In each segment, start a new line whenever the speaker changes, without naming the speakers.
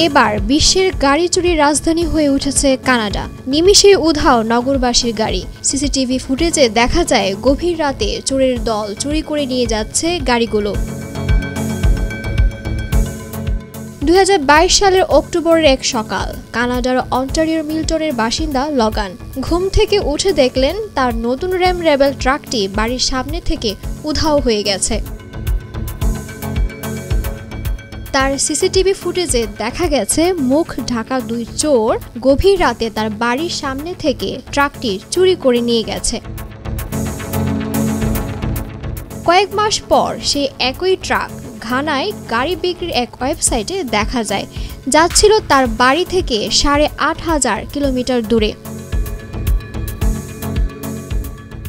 এবার বিশ্বের গাড়ি চুরির রাজধানী হয়ে উঠেছে কানাডা। নিমিষেই উধাও নগরবাসীর গাড়ি। সিসিটিভি ফুটেজে দেখা যায় গভীর রাতে চোরের দল চুরি করে নিয়ে যাচ্ছে গাড়িগুলো। 2022 সালের অক্টোবরের এক সকাল, কানাডার অন্টারিওর মিল্টনের বাসিন্দা লগান ঘুম থেকে উঠে দেখলেন তার নতুন র্যাম রেবেল ট্রাকটি বাড়ির সামনে থেকে উধাও হয়ে গেছে। তার সিসিটিভি ফুটেজে দেখা গেছে মুখ ঢাকা দুই চোর গভীর রাতে তার বাড়ির সামনে থেকে ট্রাকটি চুরি করে নিয়ে গেছে। কয়েক মাস পর সে একই ট্রাক ঘানায় গাড়ি বিক্রির এক ওয়েবসাইটে দেখা যায়, যাচ্ছিল তার বাড়ি থেকে 8,500 কিলোমিটার দূরে।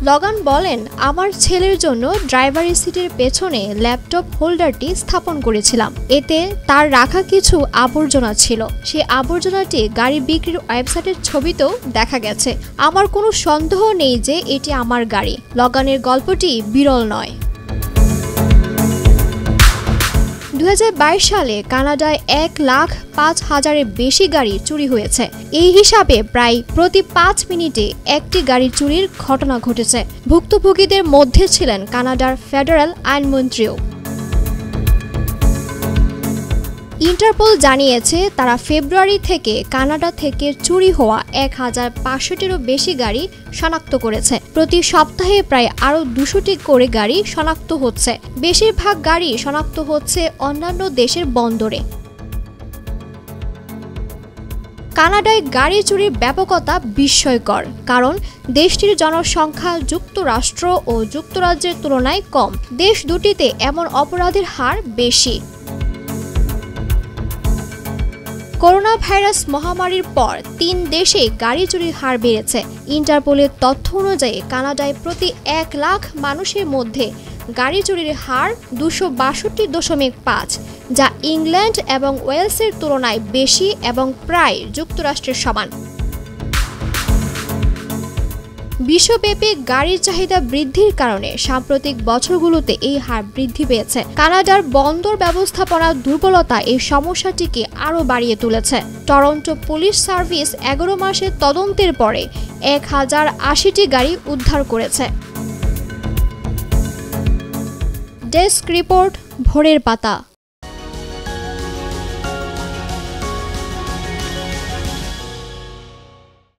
লগান বলেন, আমার ছেলের জন্য ড্রাইভারের সিটের পেছনে ল্যাপটপ হোল্ডারটি স্থাপন করেছিলাম। এতে তার রাখা কিছু আবর্জনা ছিল। সেই আবর্জনাটি গাড়ি বিক্রির ওয়েবসাইটের ছবিতেও দেখা গেছে। আমার কোনো সন্দেহ নেই যে এটি আমার গাড়ি। লগানের গল্পটি বিরল নয়। 2022 সালে কানাডায় 1,05,000-এর বেশি গাড়ি চুরি হয়েছে। এই হিসাবে প্রায় প্রতি 5 মিনিটে একটি গাড়ি চুরির ঘটনা ঘটেছে। ভুক্তভোগীদের মধ্যে ছিলেন কানাডার ফেডারেল আইনমন্ত্রীও। ইন্টারপোল জানিয়েছে তারা ফেব্রুয়ারি থেকে কানাডা থেকে চুরি হওয়া 1,500-টিরও বেশি গাড়ি শনাক্ত করেছে। প্রতি সপ্তাহে প্রায় আরও 200টি করে গাড়ি শনাক্ত হচ্ছে। বেশিরভাগ গাড়ি শনাক্ত হচ্ছে অন্যান্য দেশের বন্দরে। কানাডায় গাড়ি চুরির ব্যাপকতা বিস্ময়কর, কারণ দেশটির জনসংখ্যা যুক্তরাষ্ট্র ও যুক্তরাজ্যের তুলনায় কম। দেশ দুটিতে এমন অপরাধের হার বেশি। করোনা ভাইরাস মহামারীর পর 3 দেশে গাড়ি চুরির হার বেড়েছে। ইন্টারপোলের তথ্য অনুযায়ী কানাডায় প্রতি 1 লাখ মানুষের মধ্যে গাড়ি চুরির হার 262.5, যা ইংল্যান্ড এবং ওয়েলসের তুলনায় বেশি এবং প্রায় যুক্তরাষ্ট্রের সমান। বিশ্বব্যাপী গাড়ির চাহিদা বৃদ্ধির কারণে সাম্প্রতিক বছরগুলোতে এই হার বৃদ্ধি পেয়েছে। কানাডার বন্দর ব্যবস্থাপনার দুর্বলতা এই সমস্যাটিকে আরও বাড়িয়ে তুলেছে। টরন্টো পুলিশ সার্ভিস 11 মাসের তদন্তের পরে 1,080টি গাড়ি উদ্ধার করেছে। ডেস্ক রিপোর্ট, ভোরের পাতা।